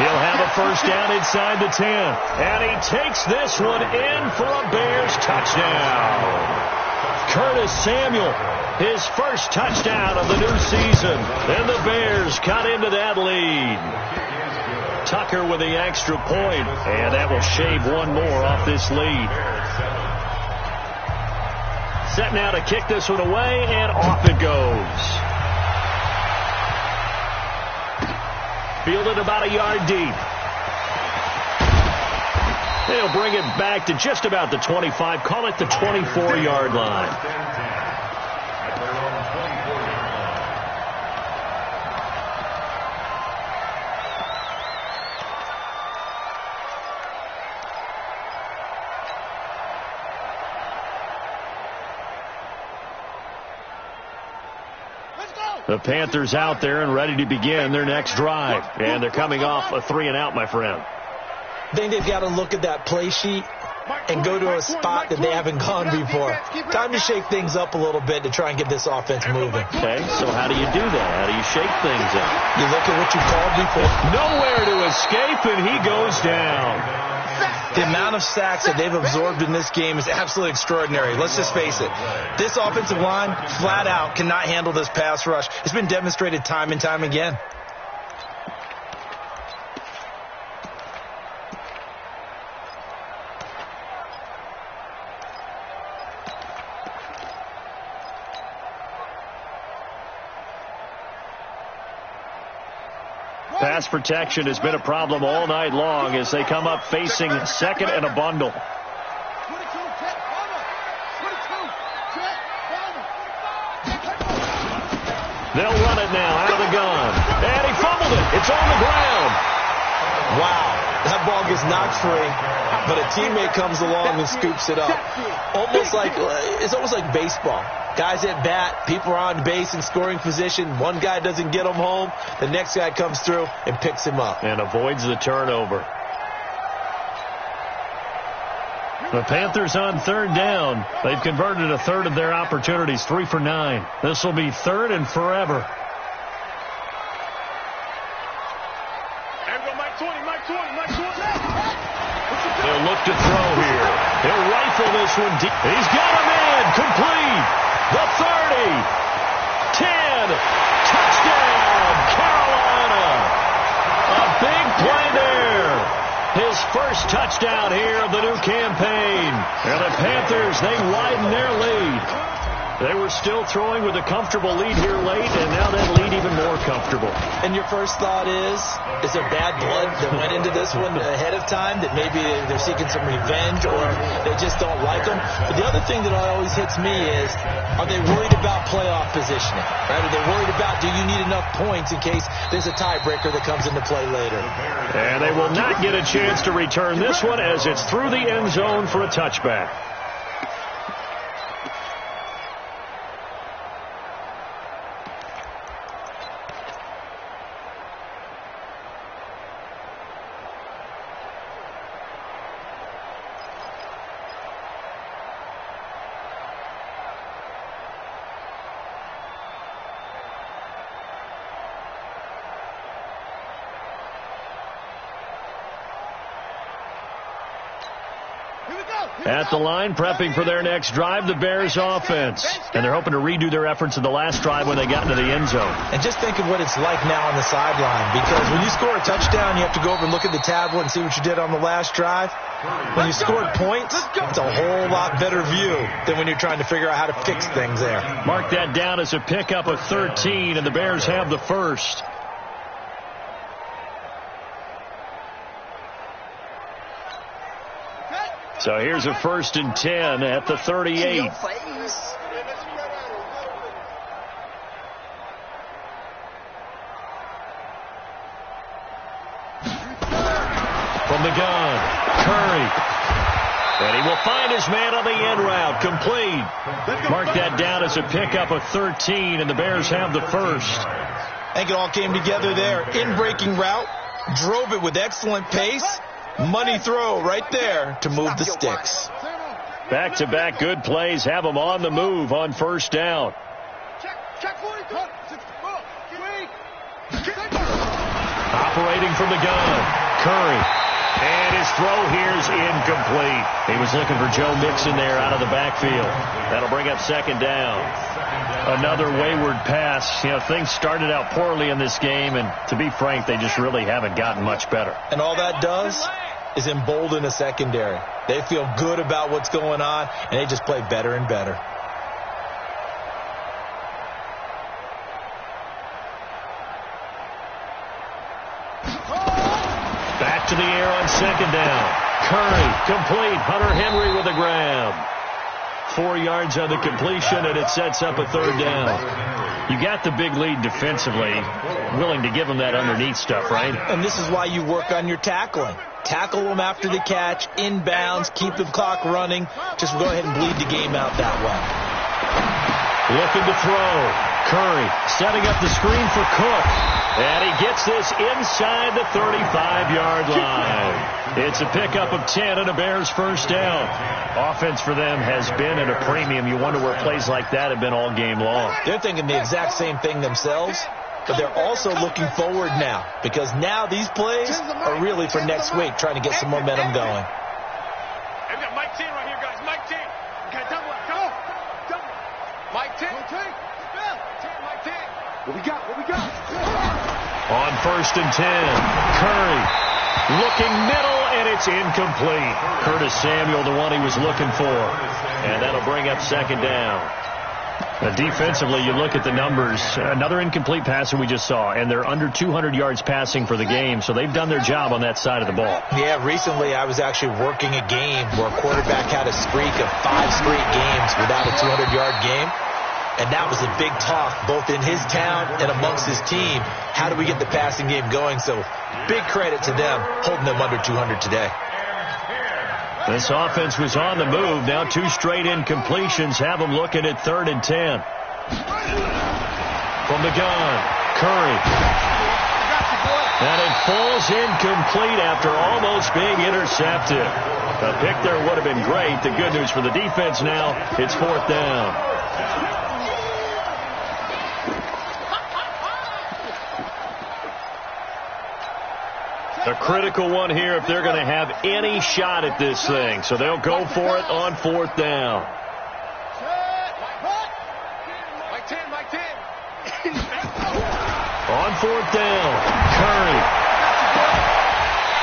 Speaker 1: He'll have a first down inside the 10. And he takes this one in for a Bears touchdown. Curtis Samuel, his first touchdown of the new season. And the Bears cut into that lead. Tucker with the extra point, and that will shave one more off this lead. Set now to kick this one away, and off it goes. Fielded about a yard deep. They'll bring it back to just about the 25, call it the 24-yard line. The Panthers out there and ready to begin their next drive. And they're coming off a 3-and-out, my friend.
Speaker 2: I think they've got to look at that play sheet and go to a spot that they haven't gone before. Time to shake things up a little bit to try and get this offense moving.
Speaker 1: Okay, so how do you do that? How do you shake things up?
Speaker 2: You look at what you called before.
Speaker 1: Nowhere to escape, and he goes down.
Speaker 2: The amount of sacks that they've absorbed in this game is absolutely extraordinary. Let's just face it. This offensive line, flat out, cannot handle this pass rush. It's been demonstrated time and time again.
Speaker 1: Pass protection has been a problem all night long as they come up facing 2nd and a bundle. They'll run it now out of the gun. And he fumbled it. It's on the ground.
Speaker 2: Wow. That ball gets knocked free, but a teammate comes along and scoops it up. It's almost like baseball. Guys at bat, people are on base in scoring position. One guy doesn't get him home. The next guy comes through and picks him up.
Speaker 1: And avoids the turnover. The Panthers on 3rd down. They've converted a third of their opportunities, 3 for 9. This will be 3rd and forever. They'll look to throw here. He'll rifle this one deep. He's got him in. Complete. The 30. 10. Touchdown, Carolina. A big play there. His first touchdown here of the new campaign. And the Panthers, they widen their lead. They were still throwing with a comfortable lead here late, and now that lead even more comfortable.
Speaker 2: And your first thought is there bad blood that went into this one ahead of time, that maybe they're seeking some revenge or they just don't like them? But the other thing that always hits me is, are they worried about playoff positioning? Right? Are they worried about, do you need enough points in case there's a tiebreaker that comes into play later?
Speaker 1: And they will not get a chance to return this one as it's through the end zone for a touchback. At the line, prepping for their next drive, the Bears offense. And they're hoping to redo their efforts in the last drive when they got into the end zone.
Speaker 2: And just think of what it's like now on the sideline, because when you score a touchdown, you have to go over and look at the tablet and see what you did on the last drive. When you scored points, it's a whole lot better view than when you're trying to figure out how to fix things there.
Speaker 1: Mark that down as a pickup of 13, and the Bears have the first. So here's a 1st and 10 at the 38. From the gun, Curry. And he will find his man on the end route, complete. Mark that down as a pickup of 13, and the Bears have the first.
Speaker 2: I think it all came together there. In-breaking route, drove it with excellent pace. Money throw right there to move the sticks.
Speaker 1: Back-to-back good plays have them on the move on 1st down. Operating from the gun, Curry. And his throw here is incomplete. He was looking for Joe Mixon there out of the backfield. That'll bring up 2nd down. Another wayward pass. You know, things started out poorly in this game, and to be frank, they just really haven't gotten much better.
Speaker 2: And all that does is embolden a secondary. They feel good about what's going on, and they just play better and better.
Speaker 1: Back to the air on 2nd down. Curry, complete. Hunter Henry with a grab. 4 yards on the completion, and it sets up a 3rd down. You got the big lead defensively, willing to give them that underneath stuff, right?
Speaker 2: And this is why you work on your tackling. Tackle them after the catch, inbounds, keep the clock running. Just go ahead and bleed the game out that way.
Speaker 1: Looking to throw. Curry setting up the screen for Cook. And he gets this inside the 35-yard line. It's a pickup of 10 and a Bears 1st down. Offense for them has been at a premium. You wonder where plays like that have been all game long.
Speaker 2: They're thinking the exact same thing themselves, but they're also looking forward now, because now these plays are really for next week, trying to get some momentum going.
Speaker 3: Hey, we got Mike 10 right here, guys. Mike 10. Okay, double up. Go. Double. Mike 10. Okay. Mike 10. What we got? What we got?
Speaker 1: On 1st and 10, Curry looking middle, and it's incomplete. Curtis Samuel, the one he was looking for. And that'll bring up 2nd down. Defensively, you look at the numbers. Another incomplete pass that we just saw, and they're under 200 yards passing for the game, so they've done their job on that side of the ball.
Speaker 2: Yeah, recently I was actually working a game where a quarterback had a streak of 5 straight games without a 200-yard game. And that was a big talk, both in his town and amongst his team. How do we get the passing game going? So big credit to them, holding them under 200 today.
Speaker 1: This offense was on the move. Now 2 straight incompletions have them looking at 3rd and 10. From the gun, Curry. And it falls incomplete after almost being intercepted. A pick there would have been great. The good news for the defense now, it's 4th down. A critical one here if they're going to have any shot at this thing. So they'll go for it on 4th down.
Speaker 3: Mike 10, Mike 10.
Speaker 1: On 4th down, Curry.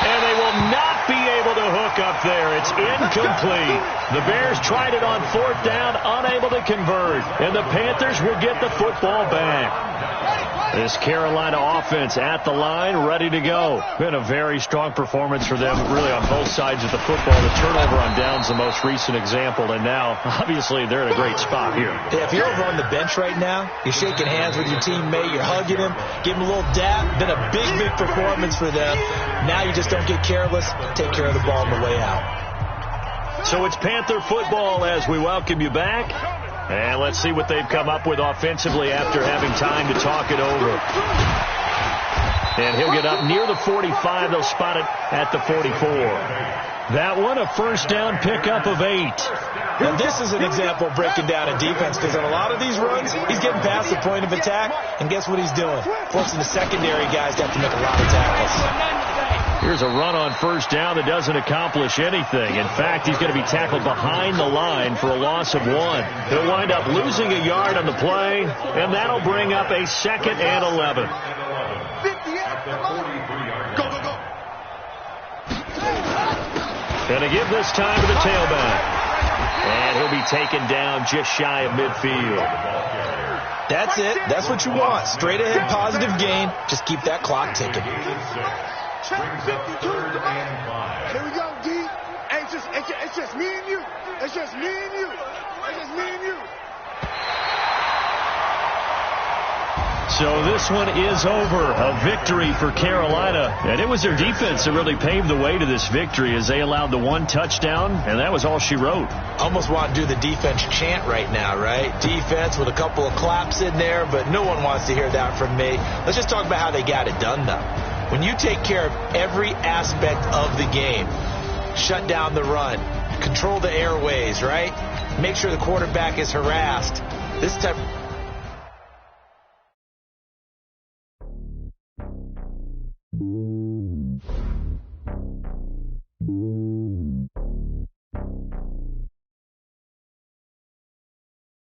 Speaker 1: And they will not be able to hook up there. It's incomplete. The Bears tried it on 4th down, unable to convert. And the Panthers will get the football back. This Carolina offense at the line, ready to go. Been a very strong performance for them, really, on both sides of the football. The turnover on downs, the most recent example, and now, obviously, they're in a great spot here.
Speaker 2: Yeah, if you're over on the bench right now, you're shaking hands with your teammate, you're hugging him, give him a little dap. Been a big, big performance for them. Now you just don't get careless. Take care of the ball on the way out.
Speaker 1: So it's Panther football as we welcome you back. And let's see what they've come up with offensively after having time to talk it over. And he'll get up near the 45. They'll spot it at the 44. That one, a 1st down pickup of 8.
Speaker 2: Now, this is an example of breaking down a defense, because on a lot of these runs, he's getting past the point of attack, and guess what he's doing? Forcing the secondary guys to have to make a lot of tackles.
Speaker 1: Here's a run on first down that doesn't accomplish anything. In fact, he's going to be tackled behind the line for a loss of 1. He'll wind up losing a yard on the play, and that'll bring up a 2nd and 11.
Speaker 3: 58. Go, go, go.
Speaker 1: Going to give this time to the tailback. And he'll be taken down just shy of midfield.
Speaker 2: That's it. That's what you want. Straight ahead positive gain. Just keep that clock ticking.
Speaker 3: Check 52. Here we go, D. Hey, it's just me and you. It's just me and you. It's just me and you.
Speaker 1: So this one is over. A victory for Carolina. And it was their defense that really paved the way to this victory as they allowed the 1 touchdown, and that was all she wrote.
Speaker 2: Almost want to do the defense chant right now, right? Defense with a couple of claps in there, but no one wants to hear that from me. Let's just talk about how they got it done, though. When you take care of every aspect of the game, shut down the run, control the airways, right? Make sure the quarterback is harassed. This type...